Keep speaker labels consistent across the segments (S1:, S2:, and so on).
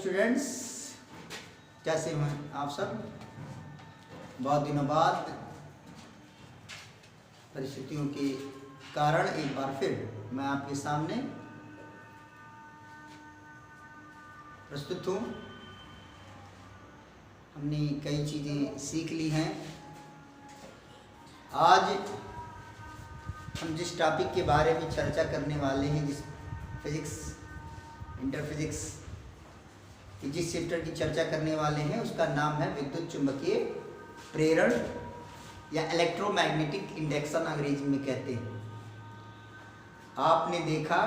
S1: Students, कैसे हैं आप सब। बहुत दिनों बाद परिस्थितियों के कारण एक बार फिर मैं आपके सामने प्रस्तुत हूँ। हमने कई चीज़ें सीख ली हैं। आज हम जिस टॉपिक के बारे में चर्चा करने वाले हैं, जिस फिजिक्स इंटरफिजिक्स की जिस चैप्टर की चर्चा करने वाले हैं, उसका नाम है विद्युत चुंबकीय प्रेरण या इलेक्ट्रोमैग्नेटिक इंडक्शन अंग्रेजी में कहते हैं। आपने देखा,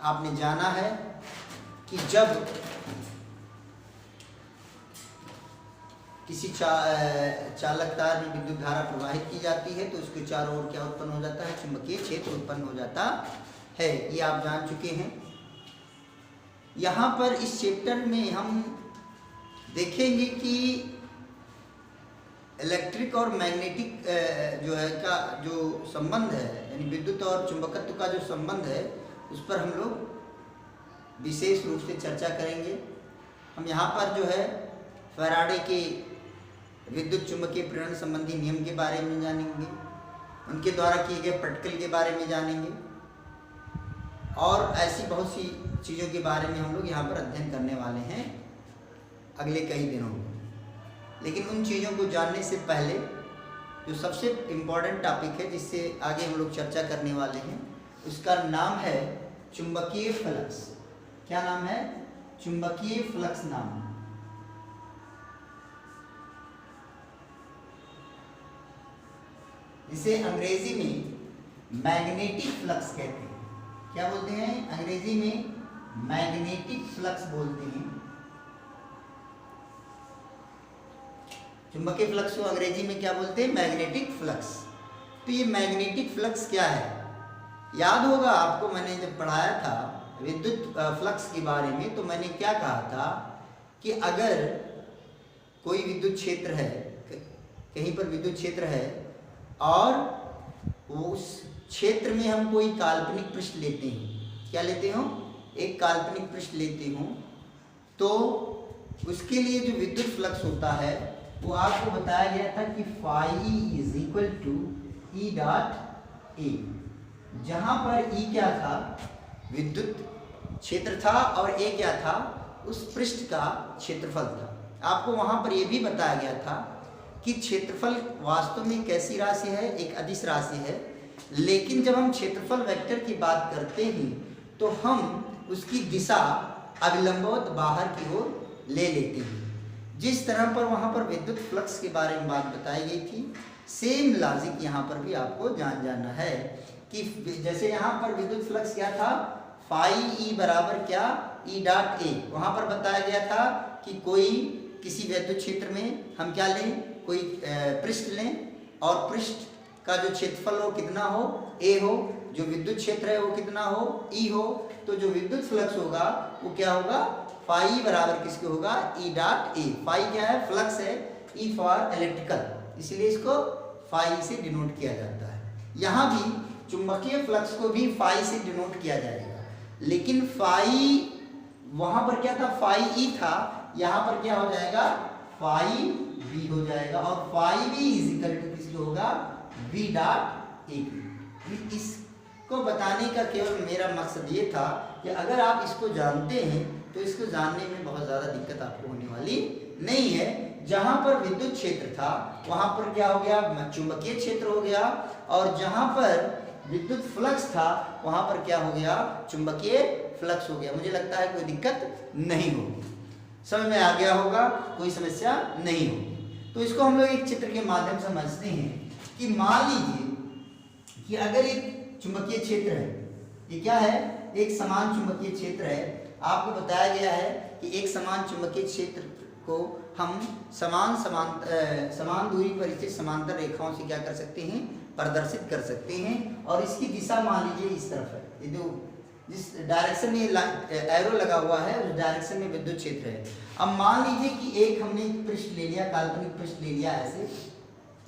S1: आपने जाना है कि जब किसी चालक तार में विद्युत धारा प्रवाहित की जाती है तो उसके चारों ओर क्या उत्पन्न हो जाता है, चुंबकीय क्षेत्र उत्पन्न हो जाता है। ये आप जान चुके हैं। यहाँ पर इस चैप्टर में हम देखेंगे कि इलेक्ट्रिक और मैग्नेटिक जो है का जो संबंध है, यानी विद्युत और चुंबकत्व का जो संबंध है, उस पर हम लोग विशेष रूप से चर्चा करेंगे। हम यहाँ पर जो है फैराडे के विद्युत चुंबकीय प्रेरण संबंधी नियम के बारे में जानेंगे, उनके द्वारा किए गए प्रैक्टिकल के बारे में जानेंगे और ऐसी बहुत सी चीज़ों के बारे में हम लोग यहाँ पर अध्ययन करने वाले हैं अगले कई दिनों में। लेकिन उन चीज़ों को जानने से पहले जो सबसे इम्पोर्टेंट टॉपिक है जिससे आगे हम लोग चर्चा करने वाले हैं, उसका नाम है चुंबकीय फ्लक्स। क्या नाम है? चुंबकीय फ्लक्स नाम है। जिसे अंग्रेजी में मैग्नेटिक फ्लक्स कहते हैं। क्या बोलते हैं? अंग्रेजी में मैग्नेटिक फ्लक्स बोलते हैं। चुंबकीय फ्लक्स को अंग्रेजी में क्या बोलते हैं? Magnetic flux. तो ये मैग्नेटिक फ्लक्स क्या है? याद होगा आपको, मैंने जब पढ़ाया था विद्युत फ्लक्स के बारे में, तो मैंने क्या कहा था कि अगर कोई विद्युत क्षेत्र है, कहीं पर विद्युत क्षेत्र है और उस क्षेत्र में हम कोई काल्पनिक पृष्ठ लेते हैं। क्या लेते हो? एक काल्पनिक पृष्ठ लेते हो, तो उसके लिए जो विद्युत फ्लक्स होता है वो आपको बताया गया था कि phi is equal to E dot A, जहाँ पर ई क्या था? विद्युत क्षेत्र था और ए क्या था? उस पृष्ठ का क्षेत्रफल था। आपको वहाँ पर यह भी बताया गया था कि क्षेत्रफल वास्तव में कैसी राशि है? एक अदिश राशि है। लेकिन जब हम क्षेत्रफल वेक्टर की बात करते हैं तो हम उसकी दिशा अविलंबवत बाहर की ओर ले लेते हैं। जिस तरह पर वहाँ पर विद्युत फ्लक्स के बारे में बात बताई गई थी, सेम लॉजिक यहाँ पर भी आपको जाना है कि जैसे यहाँ पर विद्युत फ्लक्स क्या था? फाई ई बराबर क्या? ई डॉट ए। वहाँ पर बताया गया था कि कोई किसी विद्युत क्षेत्र में हम क्या लें? कोई पृष्ठ लें और पृष्ठ का जो क्षेत्रफल हो कितना हो? ए हो। जो विद्युत क्षेत्र है वो कितना हो? ई हो। तो जो विद्युत फ्लक्स होगा वो क्या होगा? फाई बराबर किसके होगा? ई डॉट ए। फाई क्या है? फ्लक्स है। ई फॉर इलेक्ट्रिकल, इसलिए इसको फाई से डिनोट किया जाता है। यहाँ भी चुंबकीय फ्लक्स को भी फाई से डिनोट किया जाएगा। लेकिन फाई वहाँ पर क्या था? फाई ई था। यहाँ पर क्या हो जाएगा? फाई बी हो जाएगा और phi B is equal to किसके होगा? V dot A. इसको बताने का केवल मेरा मकसद ये था कि अगर आप इसको जानते हैं तो इसको जानने में बहुत ज़्यादा दिक्कत आपको होने वाली नहीं है। जहाँ पर विद्युत क्षेत्र था वहाँ पर क्या हो गया? चुंबकीय क्षेत्र हो गया, और जहाँ पर विद्युत फ्लक्स था वहाँ पर क्या हो गया? चुंबकीय फ्लक्स हो गया। मुझे लगता है कोई दिक्कत नहीं होगी, समझ में आ गया होगा, कोई समस्या नहीं होगी। तो इसको हम लोग एक चित्र के माध्यम से समझते हैं कि मान लीजिए कि अगर एक चुंबकीय क्षेत्र है, ये क्या है? एक समान चुंबकीय क्षेत्र है। आपको बताया गया है कि एक समान चुंबकीय क्षेत्र को हम समान दूरी पर स्थित समांतर रेखाओं से क्या कर सकते हैं? प्रदर्शित कर सकते हैं। और इसकी दिशा मान लीजिए इस तरफ है। ये जो जिस डायरेक्शन में एरो लगा हुआ है उस डायरेक्शन में विद्युत क्षेत्र है। अब मान लीजिए कि एक हमने पृष्ठ ले लिया, काल्पनिक पृष्ठ ले लिया ऐसे,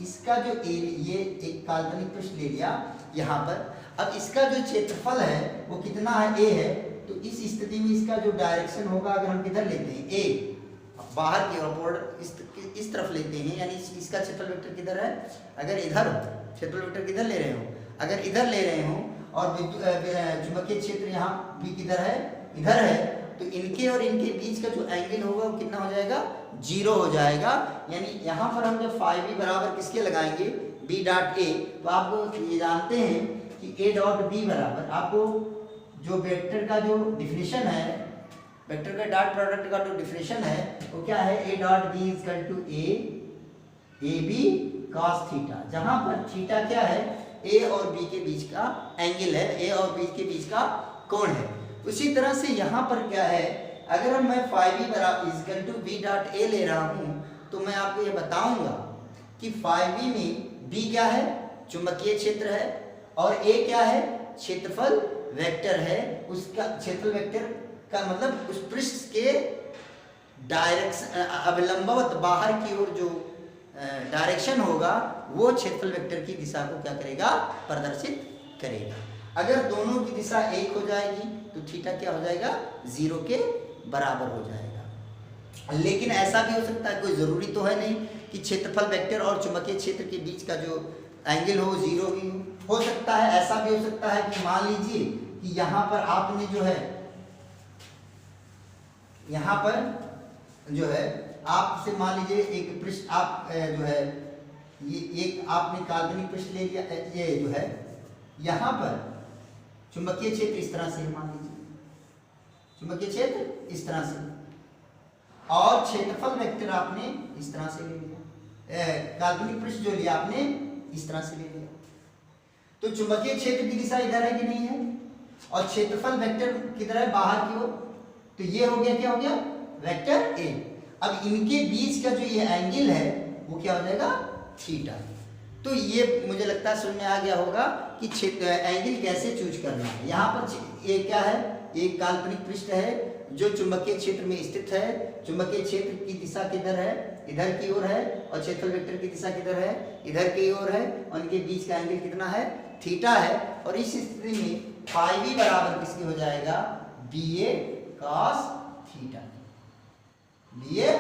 S1: इसका जो ये एक काल्पनिक पृष्ठ ले लिया यहाँ पर। अब इसका जो क्षेत्रफल है वो कितना है? ए है। तो इस स्थिति में इसका जो डायरेक्शन होगा, अगर हम किधर लेते हैं ए, बाहर की ओर इस तरफ लेते हैं, यानी इसका क्षेत्रफल वेक्टर किधर है, अगर इधर क्षेत्रफल वेक्टर किधर ले रहे हो, अगर इधर ले रहे हो और चुंबकीय क्षेत्र यहाँ भी किधर है, इधर है, तो इनके और इनके बीच का जो एंगल होगा वो कितना हो जाएगा, 0 हो जाएगा। यानी यहाँ पर हम जब फाई बी बराबर किसके लगाएंगे, बी डॉट ए, तो आपको ये जानते हैं कि ए डॉट बी बराबर, आपको जो वेक्टर का जो डिफिनेशन है, वेक्टर का डॉट प्रोडक्ट का जो डिफिनेशन है वो क्या है, A dot B equal to A B cos theta, जहां पर थीटा क्या है, ए और बी के बीच का एंगल है, ए और बी के बीच का कोण है। उसी तरह से यहाँ पर क्या है, अगर मैं फाई बी बराबर equal to B dot A ले रहा हूँ, तो मैं आपको ये बताऊंगा कि फाई बी में बी क्या है, चुंबकीय क्षेत्र है, और ए क्या है, क्षेत्रफल वेक्टर है। उसका क्षेत्रफल वेक्टर का मतलब उस पृष्ठ के डायरेक्शन अवलंबवत बाहर की ओर जो डायरेक्शन होगा वो क्षेत्रफल वेक्टर की दिशा को क्या करेगा, प्रदर्शित करेगा। अगर दोनों की दिशा एक हो जाएगी तो थीटा क्या हो जाएगा, 0 के बराबर हो जाएगा। लेकिन ऐसा भी हो सकता है, कोई ज़रूरी तो है नहीं कि क्षेत्रफल वेक्टर और चुंबकीय क्षेत्र के बीच का जो एंगल हो 0 भी हो सकता है। ऐसा भी हो सकता है कि मान लीजिए कि यहाँ पर आपने जो है, यहाँ पर जो है आपसे मान लीजिए एक पृष्ठ आप जो है ये एक आपने काल्पनिक पृष्ठ ले लिया, ये जो है यहाँ पर चुंबकीय क्षेत्र इस तरह से, मान लीजिए चुंबकीय क्षेत्र इस तरह से, और क्षेत्रफल वेक्टर आपने इस तरह से ले लिया, काल्पनिक पृष्ठ जो लिया आपने इस तरह से ले लिया, तो चुंबकीय क्षेत्र की दिशा इधर है कि नहीं है, और क्षेत्रफल वेक्टर किधर है, बाहर की ओर, तो ये हो गया, क्या हो गया, वेक्टर ए। अब इनके बीच का जो ये एंगल है वो क्या हो जाएगा, थीटा। तो ये मुझे लगता है समझ में आ गया होगा कि एंगल कैसे चूज करना है। यहाँ पर ये क्या है, एक काल्पनिक पृष्ठ है जो चुंबकीय क्षेत्र में स्थित है। चुंबकीय क्षेत्र की दिशा किधर है, इधर की ओर है, और क्षेत्रफल वेक्टर की दिशा किधर है, इधर की ओर है, और इनके बीच का एंगल कितना है, थीटा है। और इस स्थिति में फाई बी बराबर किसकी हो जाएगा, बी ए कॉस थीटा, बी ए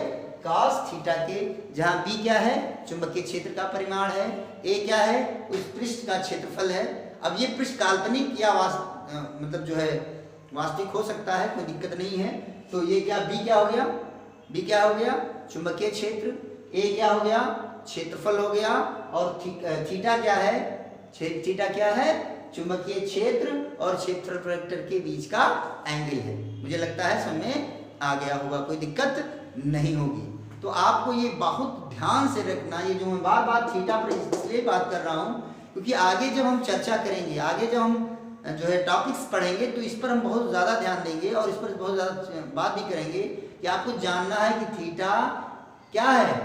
S1: कॉस थीटा के, जहां बी क्या है, चुंबकीय क्षेत्र का परिमाण है, ए क्या है, उस पृष्ठ का क्षेत्रफल है। अब ये पृष्ठ काल्पनिक या मतलब जो है वास्तविक हो सकता है, कोई दिक्कत नहीं है। तो ये क्या, बी क्या हो गया, बी क्या हो गया, चुंबकीय क्षेत्र, ए क्या हो गया, क्षेत्रफल हो गया, और थीटा क्या है, थीटा क्या है, चुंबकीय क्षेत्र और क्षेत्रफल वेक्टर के बीच का एंगल है। मुझे लगता है समझ में आ गया होगा, कोई दिक्कत नहीं होगी। तो आपको ये बहुत ध्यान से रखना, ये जो मैं बार बार थीटा पर इसलिए बात कर रहा हूँ क्योंकि आगे जब हम चर्चा करेंगे, आगे जब हम जो है टॉपिक्स पढ़ेंगे तो इस पर हम बहुत ज़्यादा ध्यान देंगे और इस पर बहुत ज़्यादा बात भी करेंगे कि आपको जानना है कि थीटा क्या है।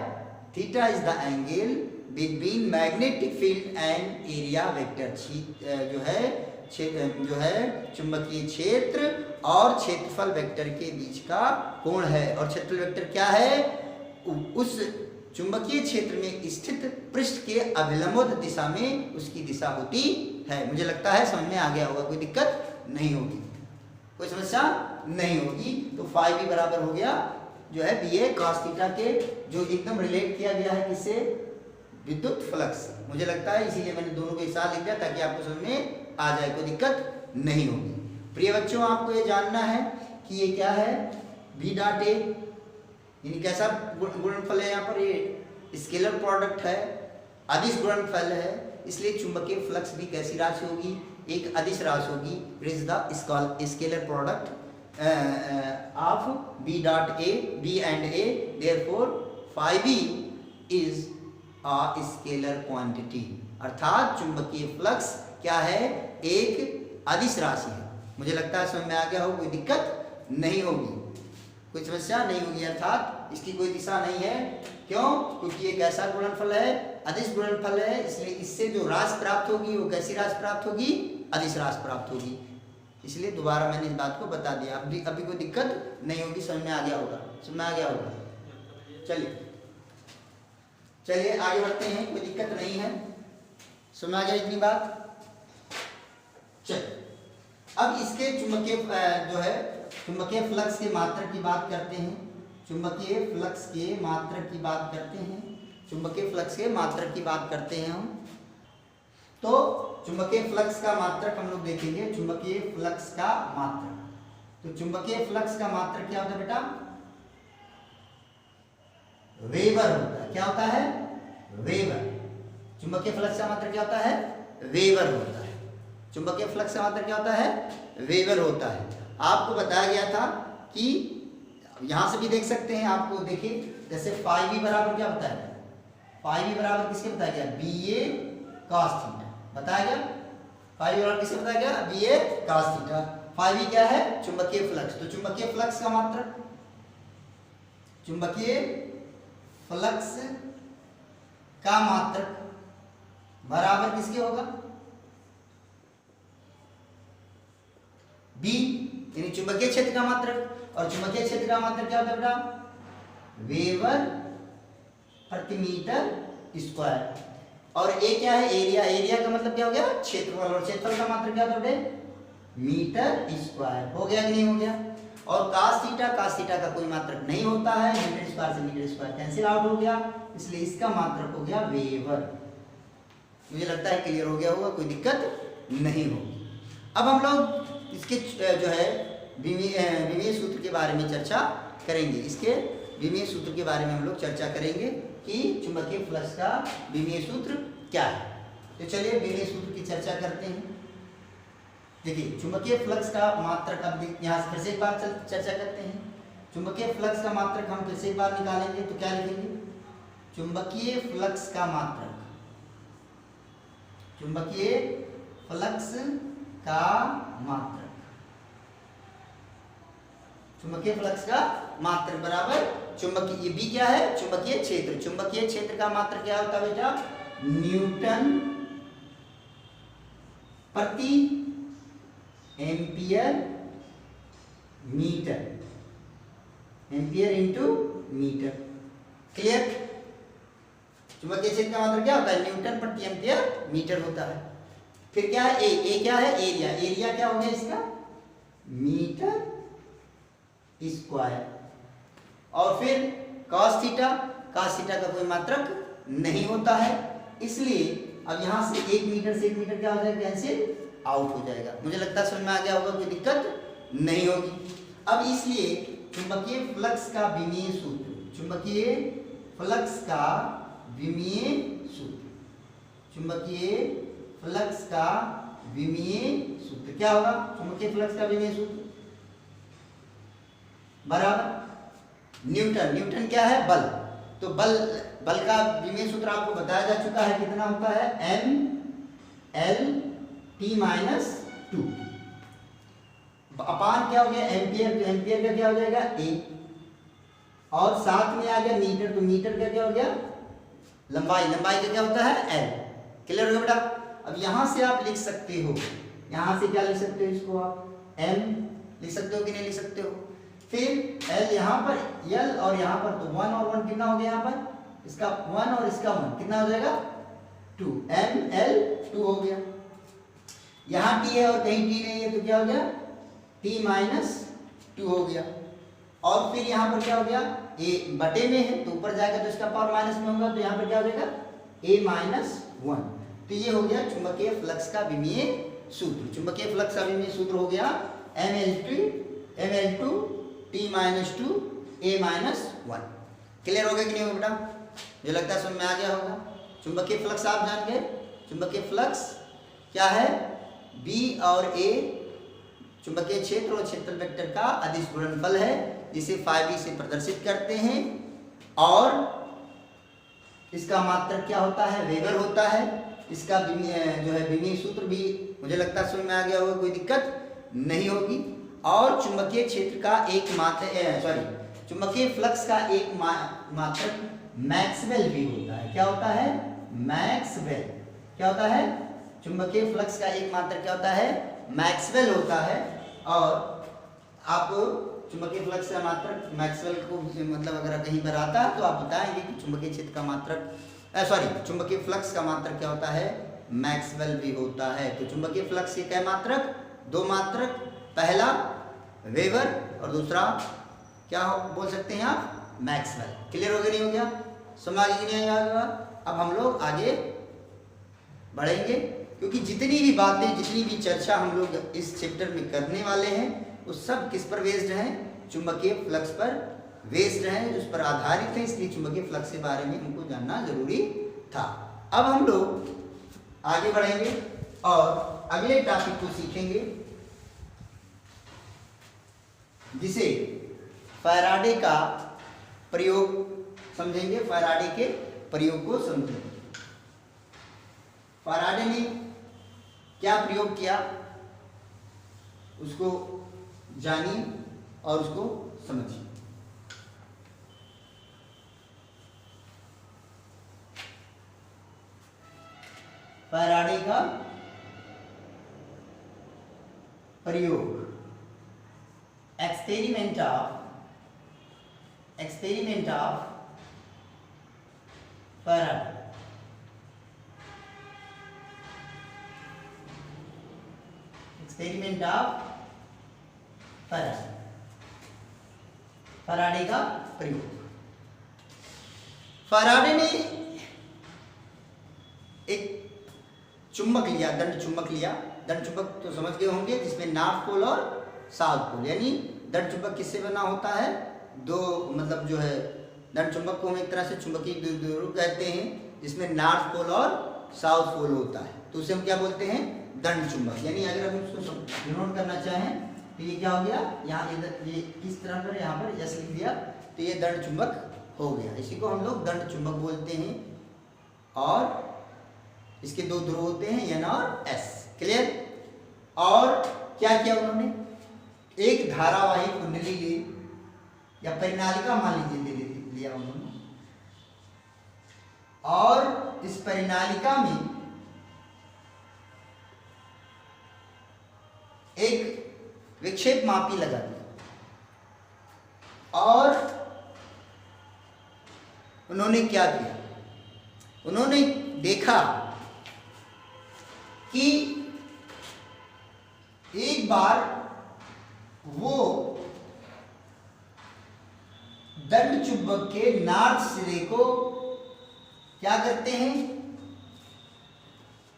S1: Theta is the angle between magnetic field and area vector, जो है चुंबकीय क्षेत्र और क्षेत्रफल वेक्टर के बीच का कोण है। और क्षेत्रफल वेक्टर क्या है, उस चुंबकीय क्षेत्र में स्थित पृष्ठ के अभिलंब दिशा में उसकी दिशा होती है। मुझे लगता है समझ में आ गया होगा, कोई दिक्कत नहीं होगी, कोई समस्या नहीं होगी। तो फाई बी बराबर हो गया जो है बी ए कॉस थीटा के, जो एकदम रिलेट किया गया है किससे, विद्युत फ्लक्स। मुझे लगता है इसीलिए मैंने दोनों को एक साथ लिख दिया ताकि आपको समझ में आ जाए, कोई दिक्कत नहीं होगी। प्रिय बच्चों, आपको ये जानना है कि ये क्या है, बी डॉट ए, यानी कैसा गुणनफल है, यहाँ पर ये स्केलर प्रोडक्ट है, अदिश गुणनफल है, इसलिए चुंबकीय फ्लक्स भी कैसी राशि होगी, एक अदिश राशि होगी। It is the scalar product of B dot A, B and A, therefore phi B is a scalar quantity, अर्थात चुंबकीय फ्लक्स क्या है, एक अदिश राशि है। मुझे लगता है समझ में आ गया हो, कोई दिक्कत नहीं होगी, कोई समस्या नहीं होगी। अर्थात इसकी कोई दिशा नहीं है, क्यों, क्योंकि ये कैसा गुणनफल है, अदिश गुणनफल है, इसलिए इससे जो राशि प्राप्त होगी वो कैसी राशि प्राप्त होगी, अदिश राशि प्राप्त होगी। इसलिए दोबारा मैंने इस बात को बता दिया, अभी कोई दिक्कत नहीं होगी, समझ में आ गया होगा, समझ में आ गया होगा। चलिए आगे बढ़ते हैं, कोई दिक्कत नहीं है, समझ आ गया इतनी बात। चल अब इसके चुंबकीय जो है चुंबकीय फ्लक्स के मात्रक की बात करते हैं। चुंबकीय फ्लक्स के मात्रक की बात करते हैं। चुंबकीय फ्लक्स के मात्रक की बात करते हैं हम। तो चुंबकीय फ्लक्स का मात्रक हम लोग देखेंगे। चुंबकीय फ्लक्स का मात्रक, तो चुंबकीय फ्लक्स का मात्रक क्या होता है बेटा? वेबर होता है। क्या होता है? वेबर। चुंबकीय फ्लक्स का मात्रक क्या होता है? वेबर होता है। चुंबकीय फ्लक्स का मात्रक क्या होता है? वेबर होता है। आपको बताया गया था कि यहां से भी देख सकते हैं, आपको देखिए जैसे फाई बी बराबर क्या बताया गया? फाई बी बराबर किसके बताया गया? बी ए कॉस थीटा बताया गया। फाई बी बराबर किसके बताया गया? बी ए कॉस थीटा। फाई बी क्या है? चुंबकीय फ्लक्स। तो चुंबकीय फ्लक्स का मात्रक, चुंबकीय फ्लक्स का मात्रक बराबर किसके होगा? बी, यानी चुंबकीय क्षेत्र का मात्रक। और चुंबकीय क्षेत्र का मात्रक क्या होता है बेटा? वेबर प्रति मीटर स्क्वायर। और ए क्या है? एरिया। एरिया का मतलब क्या हो गया? क्षेत्रफल। और क्षेत्रफल का मात्रक क्या होता है? Metre square. हो गया कि नहीं हो गया? और cos थीटा, cos थीटा का कोई मात्रक नहीं होता है, मीटर स्क्वायर से मीटर स्क्वायर कैंसिल आउट हो गया, इसलिए इसका मात्रक हो गया वेबर। मुझे लगता है क्लियर हो गया होगा, कोई दिक्कत नहीं होगी। अब हम लोग इसके जो है विमीय सूत्र के बारे में चर्चा करेंगे। इसके विमीय सूत्र के बारे में हम लोग चर्चा करेंगे कि चुंबकीय फ्लक्स का विमीय सूत्र क्या है। तो चलिए विमीय सूत्र की चर्चा करते हैं। देखिए चुंबकीय फ्लक्स का मात्रक, अब यहाँ से फिर से एक बार चर्चा करते हैं। चुंबकीय फ्लक्स का मात्रक हम फिर से एक बार निकालेंगे तो क्या लिखेंगे? चुंबकीय फ्लक्स का मात्रक, चुंबकीय फ्लक्स का मात्रक, चुंबकीय फ्लक्स का मात्रक बराबर चुंबकीय, बी क्या है? चुंबकीय क्षेत्र। चुंबकीय क्षेत्र का मात्रक क्या होता है बेटा? न्यूटन प्रति ampere metre, ampere into metre. Clear? चुंबकीय क्षेत्र का मात्रक क्या होता है? न्यूटन प्रति एम्पियर मीटर होता है। फिर क्या है? ए क्या है? एरिया। एरिया क्या हो गया इसका? Metre square. और फिर cos थीटा, cos थीटा का कोई मात्रक नहीं होता है, इसलिए अब यहां से 1 मीटर से 1 मीटर क्या हो जाएगा? कैंसिल आउट हो जाएगा। मुझे लगता है समझ में आ गया होगा, कोई दिक्कत नहीं होगी। अब इसलिए चुंबकीय फ्लक्स का विमीय सूत्र, चुंबकीय फ्लक्स का विमीय सूत्र, चुंबकीय फ्लक्स का विमीय सूत्र क्या होगा? चुंबकीय फ्लक्स का विमीय सूत्र बराबर न्यूटन। न्यूटन क्या है? बल। तो बल का विमीय सूत्र आपको बताया जा चुका है, कितना होता है? N L T-2 अपान क्या हो गया? एम्पियर। तो एम्पियर का क्या हो जाएगा? ए। और साथ में आ गया मीटर, तो मीटर का क्या हो गया? लंबाई। लंबाई का क्या होता है? एल। क्लियर हो गया बेटा? अब यहां से आप लिख सकते हो, यहां से क्या लिख सकते हो? इसको आप एम लिख सकते हो कि नहीं लिख सकते हो? फिर एल यहाँ पर, एल और यहाँ पर, तो 1 और 1 कितना हो गया? यहाँ पर इसका 1 और इसका 1 कितना हो जाएगा? 2। ML 2 हो गया। यहाँ टी है और कहीं टी नहीं है, तो क्या हो गया? T-2 हो गया। और फिर यहाँ पर क्या हो गया? ए बटे में है तो ऊपर जाएगा तो इसका पावर माइनस में होगा, तो यहाँ पर क्या हो जाएगा? A-1। तो ये हो गया चुंबकीय फ्लक्स का विमीय सूत्र। चुंबकीय फ्लक्स का विमीय सूत्र हो गया ML2 T-2 A-1। क्लियर हो गया कि नहीं होगा बेटा? मुझे लगता है समझ में आ गया होगा। चुंबकीय फ्लक्स आप जान गए। चुंबकीय फ्लक्स क्या है? बी और ए चुंबकीय क्षेत्र और क्षेत्रफल वेक्टर का अदिश गुणनफल है, जिसे φb से प्रदर्शित करते हैं। और इसका मात्रक क्या होता है? वेबर होता है। इसका जो है विमीय सूत्र भी मुझे लगता है समझ में आ गया होगा, कोई दिक्कत नहीं होगी। और चुंबकीय क्षेत्र का एक चुंबकीय फ्लक्स का एक मात्रक मैक्सवेल भी होता है। क्या होता है? मैक्सवेल। क्या होता है? चुंबकीय फ्लक्स का एक मात्रक क्या होता है? मैक्सवेल होता है। और आप चुंबकीय फ्लक्स का मात्रक मैक्सवेल को मतलब अगर कहीं पर आता है तो आप बताएंगे कि चुंबकीय क्षेत्र का मात्रक चुंबकीय फ्लक्स का मात्रक क्या होता है? मैक्सवेल भी होता है। तो चुंबकीय फ्लक्स के क्या मात्रक? दो मात्रक, पहला वेबर और दूसरा क्या बोल सकते हैं आप, मैक्सवेल। क्लियर हो गया नहीं हो गया, समझ आ गया नहीं आएगा। अब हम लोग आगे बढ़ेंगे क्योंकि जितनी भी बातें, जितनी भी चर्चा हम लोग इस चैप्टर में करने वाले हैं वो सब किस पर बेस्ड हैं, चुंबकीय फ्लक्स पर बेस्ड हैं, उस पर आधारित है। इसलिए चुंबकीय फ्लक्स के बारे में हमको जानना जरूरी था। अब हम लोग आगे बढ़ेंगे और अगले टॉपिक को सीखेंगे जिसे फैराडे का प्रयोग समझेंगे। फैराडे के प्रयोग को समझेंगे। फैराडे ने क्या प्रयोग किया उसको जानिए और उसको समझिए। फैराडे का प्रयोग, experiment of Faraday. Experiment of Faraday, Faraday का प्रयोग। फैराडे ने एक चुंबक लिया, दंड चुंबक लिया। दंड चुंबक तो समझ गए होंगे, जिसमें नॉर्थ पोल और साउथ पोल, यानी दंड चुंबक किससे बना होता है, दो मतलब जो है दंड चुंबक को हम एक तरह से चुंबकीय द्विध्रुव कहते हैं, जिसमें नॉर्थ पोल और साउथ पोल होता है, तो उसे हम क्या बोलते हैं, दंड चुंबक। यानी अगर हम उसको डिनोट करना चाहें तो ये क्या हो गया, यहाँ इधर ये किस तरह पर यहाँ पर एस लिख दिया तो ये दंड चुंबक हो गया। इसी को हम लोग दंड चुंबक बोलते हैं और इसके दो ध्रुव होते हैं एन और एस। क्लियर। और क्या किया उन्होंने, एक धारावाही कुंडली ली या परिनालिका मान लीजिए लिया उन्होंने, और इस परिनालिका में एक विक्षेप मापी लगा दिया और उन्होंने क्या किया, उन्होंने देखा कि एक बार वो दंड चुंबक के नॉर्थ सिरे को क्या करते हैं,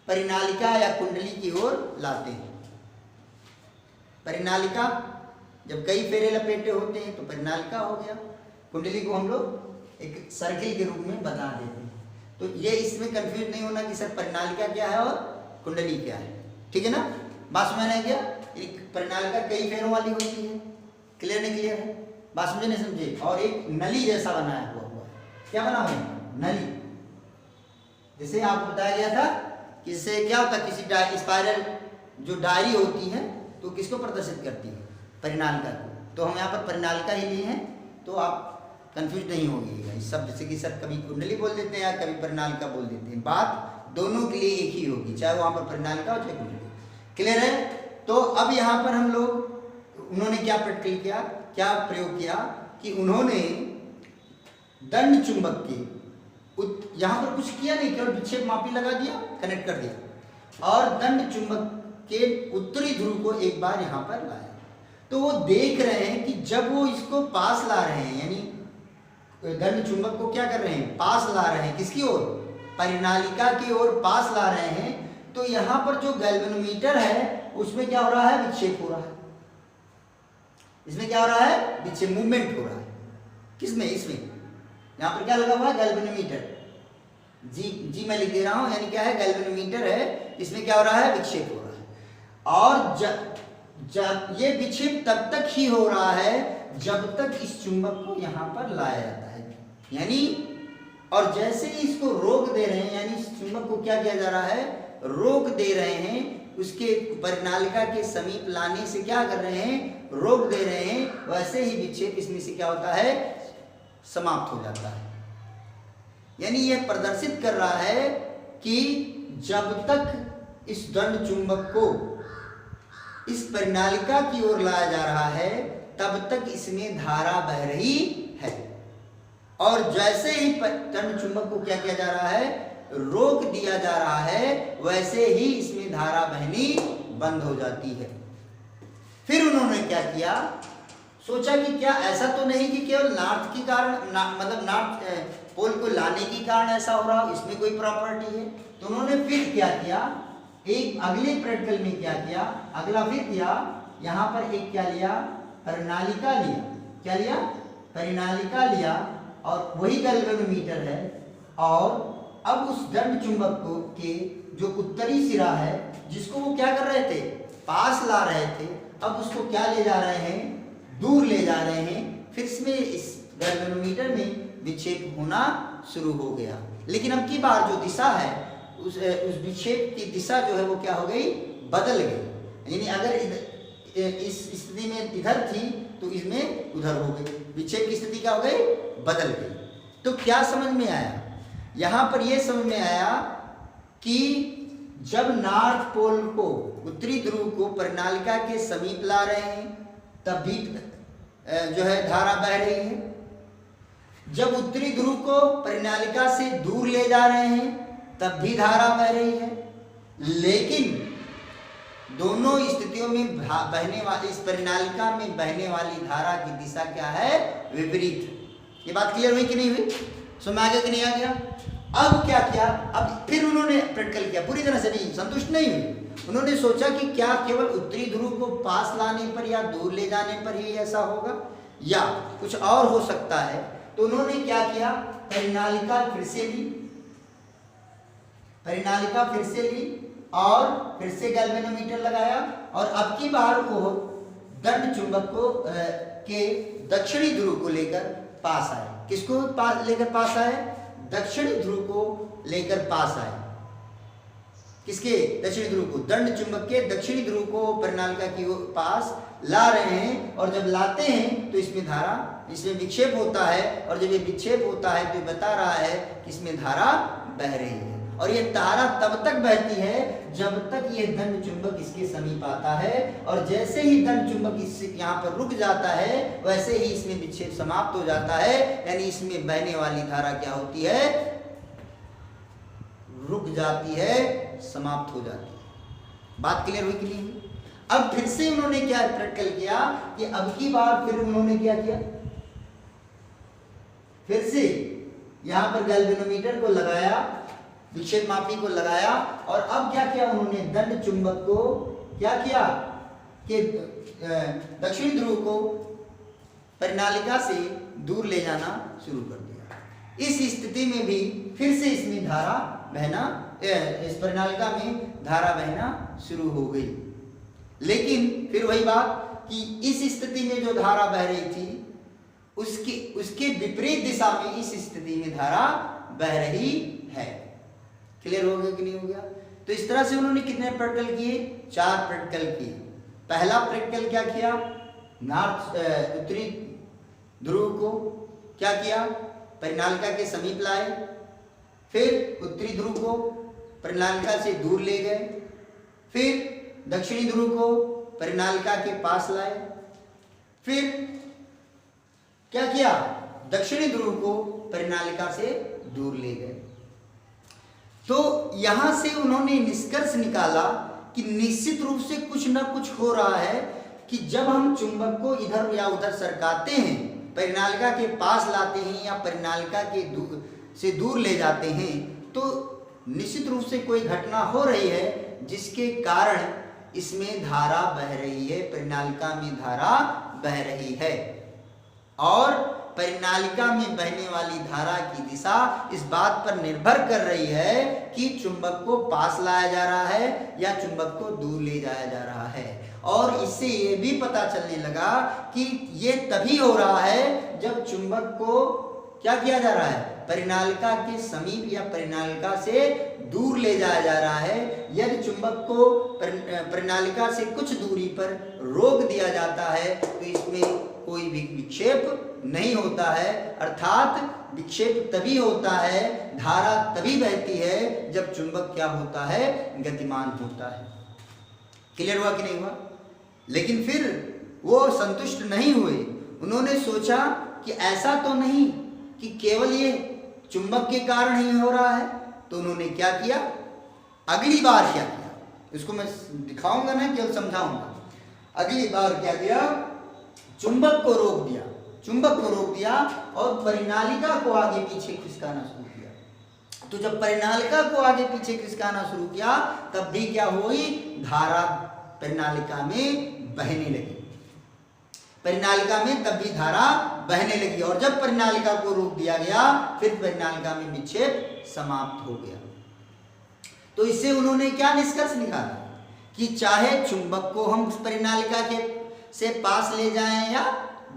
S1: परिनालिका या कुंडली की ओर लाते हैं। परिनालिका जब कई फेरे लपेटे होते हैं तो परिनालिका हो गया, कुंडली को हम लोग एक सर्किल के रूप में बता देते हैं। तो ये इसमें कंफ्यूज नहीं होना कि सर परिनालिका क्या है और कुंडली क्या है, ठीक है ना। बात समझ में गया, एक परिनालिका कई फेरों वाली होती है। क्लियर नहीं क्लियर है, बात समझे नहीं समझे। और एक नली जैसा बनाया हुआ है, क्या बना हुआ है, नली। जैसे आपको बताया गया था कि इससे क्या होता है, किसी स्पाइरल जो डायरी होती है तो किसको प्रदर्शित करती है, परिनालिका को। तो हम यहाँ पर परिनालिका ही लिए हैं, तो आप कंफ्यूज नहीं होगिएगा इस शब्द से कि सर कभी कुंडली बोल देते हैं या कभी परिनालिका बोल देते हैं। बात दोनों के लिए एक ही होगी, चाहे वहाँ पर परिनालिका हो चाहे कुंडली। क्लियर है। तो अब यहाँ पर हम लोग, उन्होंने क्या प्रैक्टिकल किया, क्या प्रयोग किया कि उन्होंने दंड चुंबक के यहाँ पर कुछ किया नहीं, केवल विक्षेप मापी लगा दिया, कनेक्ट कर दिया, और दंड चुंबक के उत्तरी ध्रुव को एक बार यहाँ पर लाया। तो वो देख रहे हैं कि जब वो इसको पास ला रहे हैं, यानी दंड चुंबक को क्या कर रहे हैं, पास ला रहे हैं, किसकी ओर, परिनालिका की ओर पास ला रहे हैं, तो यहाँ पर जो गैल्वेनोमीटर है उसमें क्या हो रहा है, विक्षेप हो रहा है। इसमें क्या हो रहा है, विक्षेप, मूवमेंट हो रहा है। किसमें, इसमें यहाँ पर क्या लगा हुआ है, गैल्वेनोमीटर। जी मैं लिख दे रहा हूं, यानी क्या है, गैल्वेनोमीटर है, इसमें क्या हो रहा है, विक्षेप हो रहा है। और जब ये विक्षेप तब तक ही हो रहा है जब तक इस चुंबक को यहाँ पर लाया जाता है, यानी और जैसे ही इसको रोक दे रहे हैं, यानी इस चुंबक को क्या किया जा रहा है, रोक दे रहे हैं, उसके परिनालिका के समीप लाने से क्या कर रहे हैं, रोक दे रहे हैं, वैसे ही विक्षेप इसमें से क्या होता है, समाप्त हो जाता है। यानी यह प्रदर्शित कर रहा है कि जब तक इस दंड चुंबक को इस परिनालिका की ओर लाया जा रहा है तब तक इसमें धारा बह रही है, और जैसे ही दंड चुंबक को क्या किया जा रहा है, रोक दिया जा रहा है, वैसे ही इसमें धारा बहनी बंद हो जाती है। फिर उन्होंने क्या किया, सोचा कि क्या ऐसा तो नहीं कि केवल नॉर्थ के कारण मतलब नॉर्थ पोल को लाने के कारण ऐसा हो रहा हो, इसमें कोई प्रॉपर्टी है। तो उन्होंने फिर क्या किया, एक अगले प्रैक्टिकल में क्या किया, अगला फिर किया, यहाँ पर एक क्या लिया, परिनालिका लिया। क्या लिया, परिनालिका लिया, और वही गैल्वेनोमीटर है। और अब उस दंड चुंबक को के जो उत्तरी सिरा है, जिसको वो क्या कर रहे थे, पास ला रहे थे, अब उसको क्या ले जा रहे हैं, दूर ले जा रहे हैं। फिर इसमें इस गैल्वेनोमीटर में विक्षेप होना शुरू हो गया। लेकिन अब की बार जो दिशा है, उस विक्षेप की दिशा जो है वो क्या हो गई, बदल गई। यानी अगर इस स्थिति में इधर थी तो इसमें उधर हो गई, विक्षेप की स्थिति क्या हो गई, बदल गई। तो क्या समझ में आया, यहाँ पर यह समझ में आया कि जब नॉर्थ पोल को, उत्तरी ध्रुव को परिनालिका के समीप ला रहे हैं तब भी जो है धारा बह रही है, जब उत्तरी ध्रुव को परिनालिका से दूर ले जा रहे हैं तब भी धारा बह रही है। लेकिन दोनों स्थितियों में बहने वाली, इस परिनालिका में बहने वाली धारा की दिशा क्या है, विपरीत। ये बात क्लियर हुई कि नहीं हुई, समझ आ गया कि नहीं आ गया। अब क्या किया, अब फिर उन्होंने प्रैक्टिकल किया, पूरी तरह से नहीं, संतुष्ट नहीं हुई। उन्होंने सोचा कि क्या केवल उत्तरी ध्रुव को पास लाने पर या दूर ले जाने पर ही ऐसा होगा, या कुछ और हो सकता है। तो उन्होंने क्या किया, परिनालिका फिर से ली, परिनालिका फिर से ली और फिर से गैल्वेनोमीटर लगाया, और अब की बार वो दंड चुंबक को के दक्षिणी ध्रुव को लेकर पास आए। किसको पास लेकर पास आए, दक्षिणी ध्रुव को लेकर पास आए। किसके, दक्षिणी ध्रुव को, दंड चुंबक के दक्षिणी ध्रुव को परिनालिका की पास ला रहे हैं। और जब लाते हैं तो इसमें धारा, इसमें विक्षेप होता है, और जब ये विक्षेप होता है तो ये बता रहा है कि इसमें धारा बह रही है। और ये धारा तब तक बहती है जब तक ये दंड चुंबक इसके समीप आता है, और जैसे ही दंड चुंबक इस यहाँ पर रुक जाता है वैसे ही इसमें विक्षेप समाप्त हो जाता है। यानी इसमें बहने वाली धारा क्या होती है, रुक जाती है, समाप्त हो जाती है। बात क्लियर हुई कि नहीं हुई। अब फिर से उन्होंने क्या प्रैक्टिकल किया कि अब की बार फिर उन्होंने क्या किया, फिर से यहां पर गैल्वेनोमीटर को लगाया, विक्षेप मापी को लगाया, और अब क्या किया उन्होंने, दंड चुंबक को क्या किया कि दक्षिणी ध्रुव को परिनालिका से दूर ले जाना शुरू कर दिया। इस स्थिति में भी फिर से इसमें धारा बहना, इस परिनालिका में धारा बहना शुरू हो गई। लेकिन फिर वही बात कि इस स्थिति में जो धारा बह रही थी उसके विपरीत दिशा में इस स्थिति में धारा बह रही है। क्लियर हो गया कि नहीं हो गया। तो इस तरह से उन्होंने कितने प्रैक्टिकल किए, 4 प्रैक्टिकल किए। पहला प्रैक्टिकल क्या किया, नॉर्थ उत्तरी ध्रुव को क्या किया, परिनालिका के समीप लाए, फिर उत्तरी ध्रुव को परिनालिका से दूर ले गए, फिर दक्षिणी ध्रुव को परिनालिका के पास लाए, फिर क्या किया, दक्षिणी ध्रुव को परिनालिका से दूर ले गए। तो यहां से उन्होंने निष्कर्ष निकाला कि निश्चित रूप से कुछ न कुछ हो रहा है कि जब हम चुंबक को इधर या उधर सरकाते हैं, परिनालिका के पास लाते हैं या परिनालिका के से दूर ले जाते हैं, तो निश्चित रूप से कोई घटना हो रही है जिसके कारण इसमें धारा बह रही है, परिनालिका में धारा बह रही है। और परिनालिका में बहने वाली धारा की दिशा इस बात पर निर्भर कर रही है कि चुंबक को पास लाया जा रहा है या चुंबक को दूर ले जाया जा रहा है। और इससे ये भी पता चलने लगा कि ये तभी हो रहा है जब चुंबक को क्या किया जा रहा है, परिनालिका के समीप या परिनालिका से दूर ले जाया जा रहा है। यदि चुंबक को परिनालिका से कुछ दूरी पर रोक दिया जाता है तो इसमें कोई भी विक्षेप नहीं होता है, अर्थात विक्षेप तभी होता है, धारा तभी बहती है जब चुंबक क्या होता है, गतिमान होता है। क्लियर हुआ कि नहीं हुआ। लेकिन फिर वो संतुष्ट नहीं हुए, उन्होंने सोचा कि ऐसा तो नहीं कि केवल ये चुंबक के कारण ही हो रहा है। तो उन्होंने क्या किया, अगली बार क्या किया, इसको मैं दिखाऊंगा ना, केवल समझाऊंगा। अगली बार क्या किया, चुंबक को रोक दिया, चुंबक को रोक दिया और परिनालिका को आगे पीछे खिसकाना शुरू किया। तो जब परिनालिका को आगे पीछे खिसकाना शुरू किया तब भी क्या हुई, धारा परिनालिका में बहने लगी, परिनालिका में तब भी धारा बहने लगी। और जब परिनालिका को रोक दिया गया फिर परिनालिका में विक्षेप समाप्त हो गया। तो इससे उन्होंने क्या निष्कर्ष निकाला कि चाहे चुंबक को हम परिनालिका के से पास ले जाएं या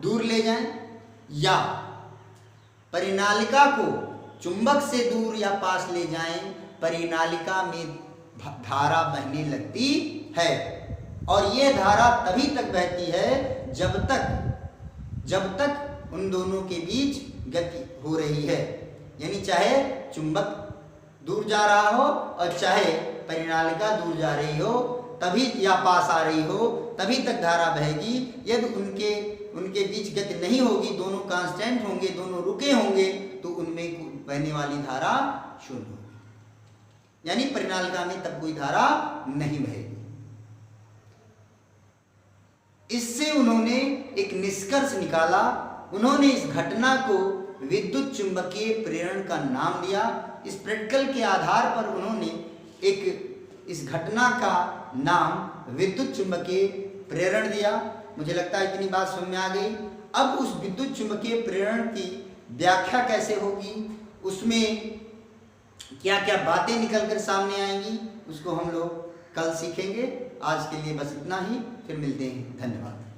S1: दूर ले जाएं, या परिनालिका को चुंबक से दूर या पास ले जाएं, परिनालिका में धारा बहने लगती है। और ये धारा तभी तक बहती है जब तक उन दोनों के बीच गति हो रही है, यानी चाहे चुंबक दूर जा रहा हो और चाहे परिनालिका दूर जा रही हो तभी या पास आ रही हो तभी तक धारा बहेगी। यदि उनके बीच गति नहीं होगी, दोनों कांस्टेंट होंगे, दोनों रुके होंगे, तो उनमें बहने वाली धारा शून्य होगी, यानी परिनालिका में तब कोई धारा नहीं बहेगी। इससे उन्होंने एक निष्कर्ष निकाला। उन्होंने इस घटना को विद्युत चुंबकीय प्रेरण का नाम दिया। इस प्रैक्टिकल के आधार पर उन्होंने इस घटना का नाम विद्युत चुंबकीय प्रेरण दिया। मुझे लगता है इतनी बात समझ में आ गई। अब उस विद्युत चुंबकीय प्रेरण की व्याख्या कैसे होगी, उसमें क्या क्या बातें निकल कर सामने आएंगी, उसको हम लोग कल सीखेंगे। आज के लिए बस इतना ही, फिर मिलते हैं। धन्यवाद।